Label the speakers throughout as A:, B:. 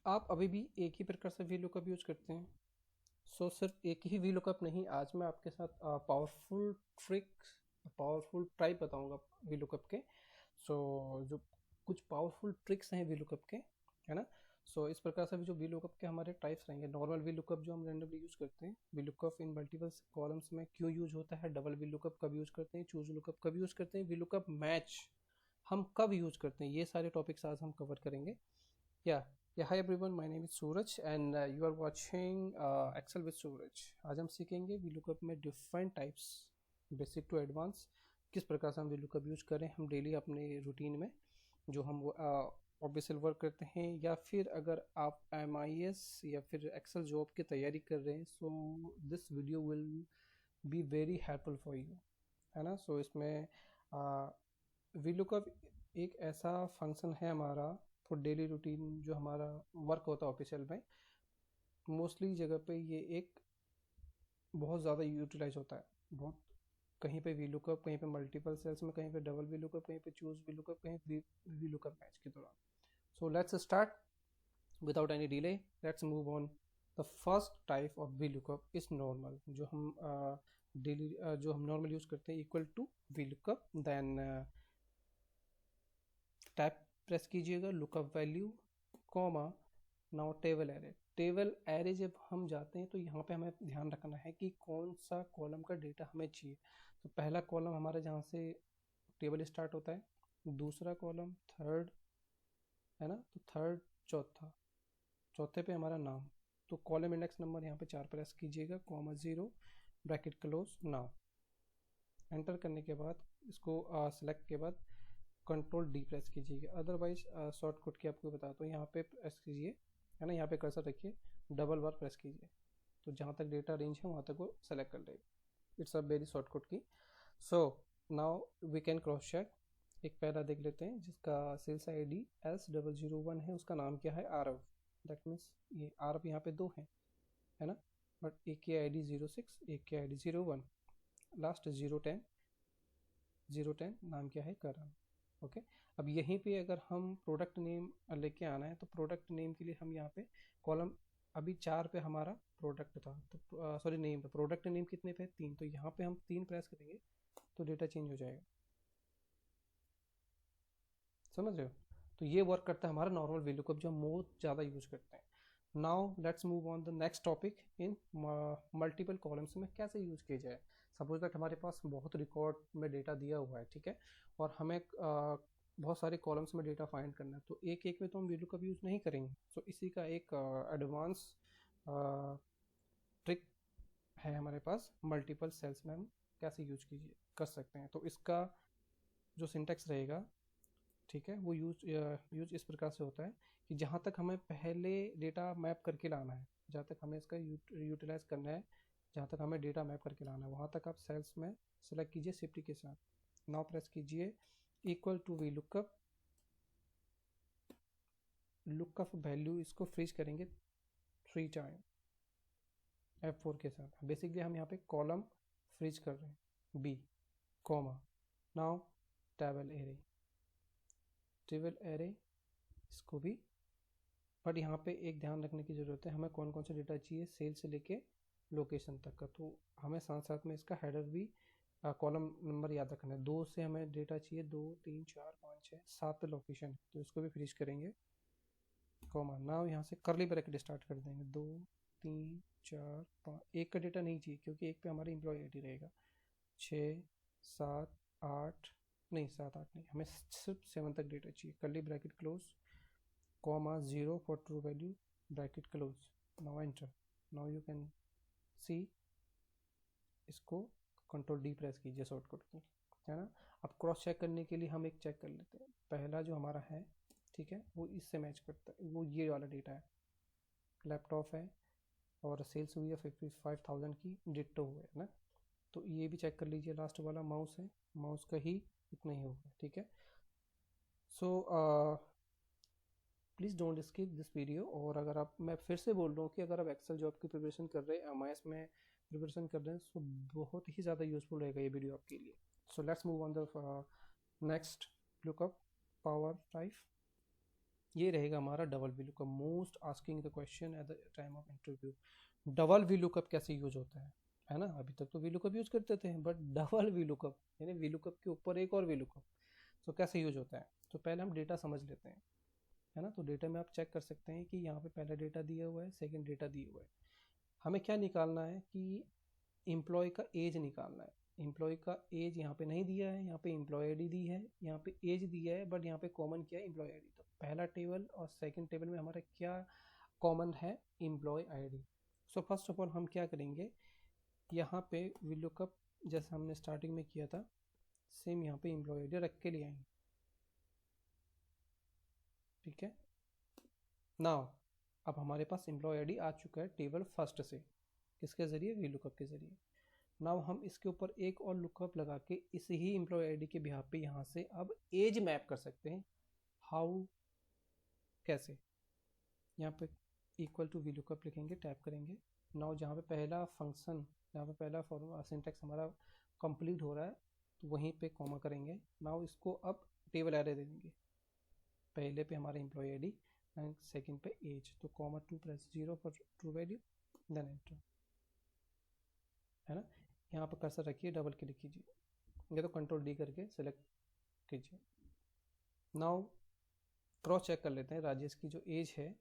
A: आप अभी भी एक ही प्रकार से वी लुकअप यूज करते हैं? सिर्फ एक ही वी लुकअप नहीं, आज मैं आपके साथ पावरफुल ट्रिक्स, पावरफुल टाइप बताऊंगा वी लुकअप के। जो कुछ पावरफुल ट्रिक्स हैं वी लुकअप के, है ना। इस प्रकार से भी जो वी लुकअप के हमारे टाइप्स रहेंगे, नॉर्मल वी लुकअप जो हम रैंडमली यूज करते हैं, वी लुकअप इन मल्टीपल कॉलम्स में क्यों यूज होता है, डबल वी लुकअप कब यूज करते हैं, चूज लुकअप कब यूज करते हैं, वी लुकअप मैच हम कब यूज करते हैं, ये सारे टॉपिक्स आज हम कवर करेंगे। Yeah, yeah. Hi everyone, my name is Suraj and you are watching Excel with Suraj। आज हम सीखेंगे VLOOKUP में different types, basic to advance, किस प्रकार से हम VLOOKUP यूज करें हम डेली अपने रूटीन में, जो हम ऑब्वियसली वर्क करते हैं, या फिर अगर आप MIS या फिर एक्सेल जॉब की तैयारी कर रहे हैं, so this video will be very helpful for you, है ना। इसमें VLOOKUP एक ऐसा फंक्शन है हमारा फॉर डेली रूटीन, जो हमारा वर्क होता है ऑफिशियल में, मोस्टली जगह पे ये एक बहुत ज़्यादा यूटिलाइज होता है। बहुत कहीं पे वी लुकअप, कहीं पे मल्टीपल सेल्स में, कहीं पे डबल वी लुकअप, कहीं पे चूज वी लुकअप, कहीं वी लुकअप मैच के दौरान। Let's start without any delay. Let's move on. The first type of V lookup is normal, जो हम डेली जो हम नॉर्मल यूज करते हैं, equal to V lookup. Then tab press कीजिएगा, lookup value, comma, now table array. Table array जब हम जाते हैं तो यहाँ पे हमें ध्यान रखना है कि कौन सा कॉलम का डेटा हमें चाहिए। तो पहला कॉलम हमारा जहाँ से टेबल स्टार्ट होता है, दूसरा कॉलम, थर्ड, है ना। तो थर्ड, चौथा, चौथे पे हमारा नाम। तो कॉलम इंडेक्स नंबर यहाँ पे 4 प्रेस कीजिएगा, comma 0, bracket close, now. Enter करने के बाद इसको सेलेक्ट के बाद कंट्रोल डी प्रेस कीजिएगा। अदरवाइज शॉर्टकट की आपको बताता हूँ, यहाँ पे प्रेस कीजिए, है ना, यहाँ पे कर्सर रखिए, डबल बार प्रेस कीजिए, तो जहाँ तक डेटा रेंज है वहाँ तक वो सेलेक्ट कर लेगा। इट्स अ वेरी शॉर्टकट की। So now we can cross check. एक पैरा देख लेते हैं जिसका सेल्स ID S001 है, उसका नाम क्या है, आरव। दैट मीन्स ये आरव यहाँ पे दो हैं, है ना। बट एक की ID 06, एक की ID 01, लास्ट 010 नाम क्या है, करण। ओके। अब यहीं पे अगर हम प्रोडक्ट नेम लेके आना है, तो प्रोडक्ट नेम के लिए हम यहाँ पे कॉलम, अभी 4 पे हमारा प्रोडक्ट था, तो सॉरी नेम पे, प्रोडक्ट नेम कितने पे, 3, तो यहाँ पे हम 3 प्रेस करेंगे तो डेटा चेंज हो जाएगा। समझ रहे हो। तो ये वर्क करता है हमारा नॉर्मल वैल्यू को, जो हम बहुत ज़्यादा यूज करते हैं। Now let's move on the next topic in multiple columns में कैसे यूज किया जाए। सपोज दैट हमारे पास बहुत रिकॉर्ड में डेटा दिया हुआ है, ठीक है, और हमें बहुत सारे कॉलम्स में डेटा फाइंड करना है, तो एक एक में तो हम वैल्यू का यूज़ नहीं करेंगे। इसी का एक एडवांस ट्रिक है हमारे पास, मल्टीपल सेल्स में हम कैसे यूज कीजिए कर सकते हैं। तो इसका जो सिंटेक्स रहेगा, ठीक है, वो यूज इस प्रकार से होता है कि जहाँ तक हमें पहले डेटा मैप करके लाना है, जहाँ तक हमें इसका यूटिलाइज करना है, जहाँ तक हमें डेटा मैप करके लाना है, वहाँ तक आप सेल्स में सेलेक्ट कीजिए शिफ्ट के साथ। नाउ प्रेस कीजिए equal to V lookup, lookup value इसको फ्रीज करेंगे 3 टाइम F4 के साथ। बेसिकली हम यहाँ पे कॉलम फ्रीज कर रहे हैं, B, comma, now table array, table array इसको भी। बट यहाँ पे एक ध्यान रखने की ज़रूरत है, हमें कौन कौन सा डेटा चाहिए, सेल से लेके लोकेशन तक का, तो हमें साथ साथ में इसका हेडर भी कॉलम नंबर याद रखना है। 2 से हमें डेटा चाहिए, 2, 3, 4, 5, 6, 7 लोकेशन, तो इसको भी फिनिश करेंगे, कॉमा, नाउ यहाँ से करली ब्रैकेट स्टार्ट कर देंगे, 2, 3, 4, 5, एक का डेटा नहीं चाहिए क्योंकि एक पे हमारी एम्प्लॉय ID रहेगा, 6, 7, 8, नहीं 7, 8 नहीं, हमें सिर्फ 7 तक डेटा चाहिए, करली bracket close, comma 0 for true value, bracket close, now enter। now you can see, इसको कंट्रोल डी प्रेस कीजिए शॉर्टकट की, है ना। अब क्रॉस चेक करने के लिए हम एक चेक कर लेते हैं, पहला जो हमारा है, ठीक है, वो इससे मैच करता है, वो ये वाला डेटा है, लैपटॉप है और सेल्स हुई है 55,000 की, डिट्टो हुआ है ना। तो ये भी चेक कर लीजिए, लास्ट वाला माउस है, माउस का ही इतना ही होगा, ठीक है। So please don't skip this video. और अगर आप, मैं फिर से बोल रहा हूँ कि अगर आप एक्सेल जॉब की प्रिपरेशन कर रहे हैं, MIS में प्रिपरेशन कर रहे हैं, सो बहुत ही ज़्यादा यूजफुल रहेगा ये वीडियो आपके लिए। So let's move on the next lookup, power type. ये रहेगा हमारा double V lookup, most asking the question at the time of interview. Double V lookup कैसे यूज होता है ना? अभी तक तो वी लुकअप यूज करते थे, बट डबल वी लुकअप यानी वी लुकअप के ऊपर एक और वी लुकअप, तो कैसे यूज होता है? तो पहले हम डेटा समझ लेते हैं, है ना? तो डेटा में आप चेक कर सकते हैं कि यहाँ पे पहला डेटा दिया हुआ है, सेकंड डेटा दिया हुआ है। हमें क्या निकालना है कि एम्प्लॉय का एज निकालना है। एम्प्लॉय का एज यहाँ पे नहीं दिया है, यहाँ पे एम्प्लॉय आईडी दी है, यहाँ पे एज दिया है, बट यहाँ पे कॉमन क्या है? Employee ID. तो पहला टेबल और सेकंड टेबल में हमारा क्या कॉमन है? Employee ID. So first of all हम क्या करेंगे, यहाँ पे वी लुकअप जैसे हमने स्टार्टिंग में किया था, सेम यहाँ पे एम्प्लॉय आईडी रख के ले आएंगे, ठीक है। नाउ अब हमारे पास एम्प्लॉय आईडी आ चुका है टेबल फर्स्ट से, किसके जरिए? वी लुकअप के जरिए। नाउ हम इसके ऊपर एक और लुकअप लगा के इस ही एम्प्लॉय आईडी के बिहाफ पे यहाँ से अब एज मैप कर सकते हैं। हाउ? कैसे? यहाँ पे इक्वल टू वी लुकअप लिखेंगे, टाइप करेंगे। नाउ जहाँ पे पहला फंक्शन, जहाँ पे पहला फॉर्मूला सिंटैक्स हमारा कंप्लीट हो रहा है, तो वहीं पे कॉमा करेंगे। नाउ इसको अब टेबल एरे दे देंगे। पहले पे हमारा एम्प्लॉय आईडी एंड सेकंड पे एज, तो comma 2 plus 0 for true value, then enter, है ना? यहाँ पर कर्सर रखिए, डबल क्लिक कीजिए, या तो कंट्रोल डी करके सेलेक्ट कीजिए। नाउ क्रॉस चेक कर लेते हैं। राजेश की जो एज है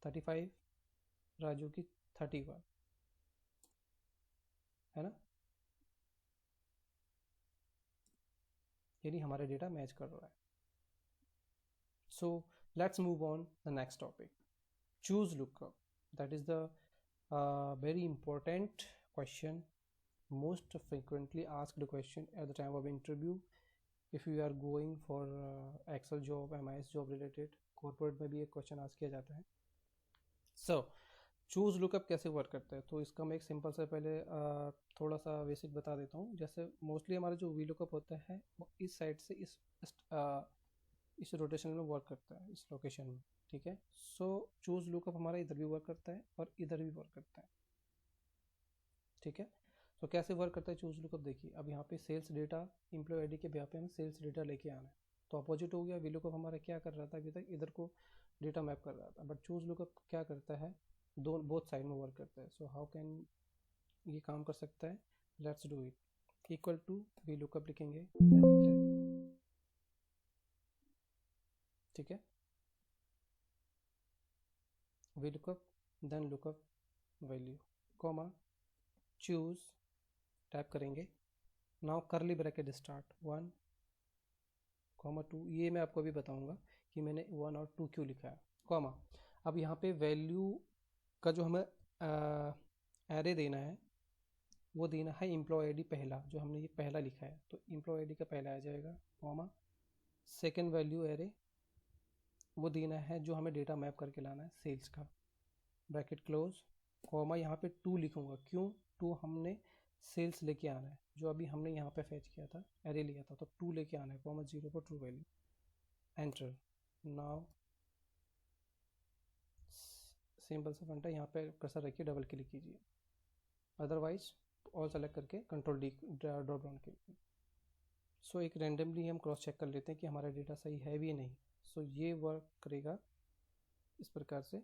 A: 35, राजू की 31, है ना? यानी हमारा डेटा मैच कर रहा है। So let's move on the next topic, choose lookup. That is the very important question, most frequently asked question at the time of interview if you are going for Excel job, MIS job related, corporate में भी एक question ask किया जाता है। So choose lookup कैसे work करता है, तो इसका मैं एक सिंपल से पहले थोड़ा सा बेसिक बता देता हूँ। जैसे मोस्टली हमारा जो वी लुकअप होता है वो इस साइड से इस रोटेशन में वर्क करता है, इस लोकेशन में, ठीक है। सो चूज लुकअप हमारा इधर भी वर्क करता है और इधर भी वर्क करता है, ठीक है। तो कैसे वर्क करता है चूज लुकअप? देखिए, अब यहाँ पे सेल्स डेटा एम्प्लॉय आईडी के यहाँ पे हमें सेल्स डेटा लेके आना है, तो अपोजिट हो गया। वी लुकअप हमारा क्या कर रहा था अभी तक? इधर को डेटा मैप कर रहा था, बट चूज लुकअप क्या करता है? दो बोथ साइड में वर्क करता है। सो हाउ कैन ये काम कर सकता है? Let's do it. Equal to V lookup लिखेंगे, ठीक है। V lookup then lookup value, comma choose, type करेंगे। Now curly bracket start 1, comma 2। ये मैं आपको अभी बताऊंगा कि मैंने 1 और 2 क्यों लिखा है, कॉमा। अब यहाँ पे वैल्यू का जो हमें एरे देना है वो देना है एम्प्लॉय आईडी पहला, जो हमने ये पहला लिखा है, तो एम्प्लॉय आईडी का पहला आ जाएगा, कॉमा। सेकंड वैल्यू एरे वो देना है जो हमें डेटा मैप करके लाना है, सेल्स का, ब्रैकेट क्लोज, कॉमा। यहाँ पे 2 लिखूंगा, क्यों? 2 हमने सेल्स लेके आना है, जो अभी हमने यहाँ पे फैच किया था, एरे लिया था, तो 2 लेके आना है, कॉमा 0 पर true value, enter. Now simple सा फंटा, यहाँ पे कर्सर रखिए, डबल क्लिक कीजिए, अदरवाइज ऑल सेलेक्ट करके कंट्रोल डी ड्रॉप डाउन कीजिए। सो एक रैंडमली हम क्रॉस चेक कर लेते हैं कि हमारा डेटा सही है भी या नहीं। सो ये वर्क करेगा इस प्रकार से,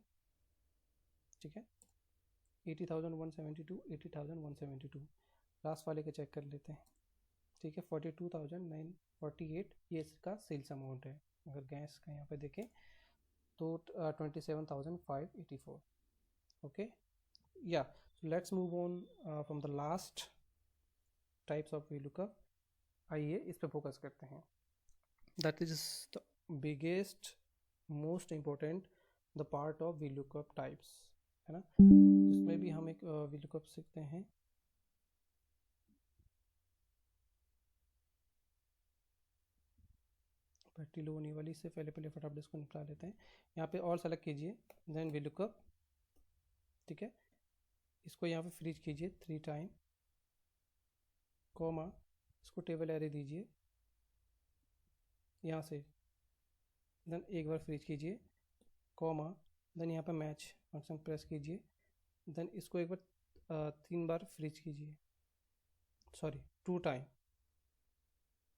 A: ठीक है। 80,172, 80,172। लास्ट वाले का चेक कर लेते हैं, ठीक है। 42,948 ये इसका सेल्स अमाउंट है। अगर गैस का यहाँ पे देखें तो 27,584। ओके, या let's move on from the last types of V lookup. आइए इस पे फोकस करते हैं। That is the biggest most important the part of V lookup types, है ना। इसमें भी हम एक वी लुकअप सीखते हैं। बैटरी लो होने वाली, इससे पहले फटाफट इसको निपटा लेते हैं। यहाँ पे ऑल सेलेक्ट कीजिए, देन वी लुकअप, ठीक है। इसको यहाँ पे फ्रीज कीजिए 3 टाइम, कॉमा, इसको टेबल एरे दीजिए यहाँ से, देन एक बार फ्रीज कीजिए, कॉमा, देन यहाँ पे मैच फंक्शन प्रेस कीजिए, देन इसको एक बार 3 बार फ्रीज कीजिए, सॉरी 2 टाइम,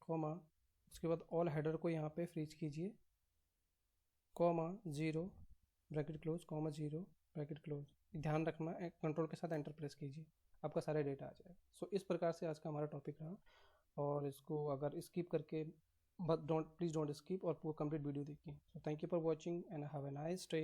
A: कॉमा। उसके बाद ऑल हेडर को यहाँ पे फ्रीज कीजिए, comma zero bracket close, comma zero bracket close. ध्यान रखना कंट्रोल के साथ एंटर प्रेस कीजिए, आपका सारा डेटा आ जाएगा। सो इस प्रकार से आज का हमारा टॉपिक रहा, और इसको अगर स्किप करके बट प्लीज़ डोंट स्किप और पूरा कंप्लीट वीडियो देखिए। So thank you for watching and have a nice day.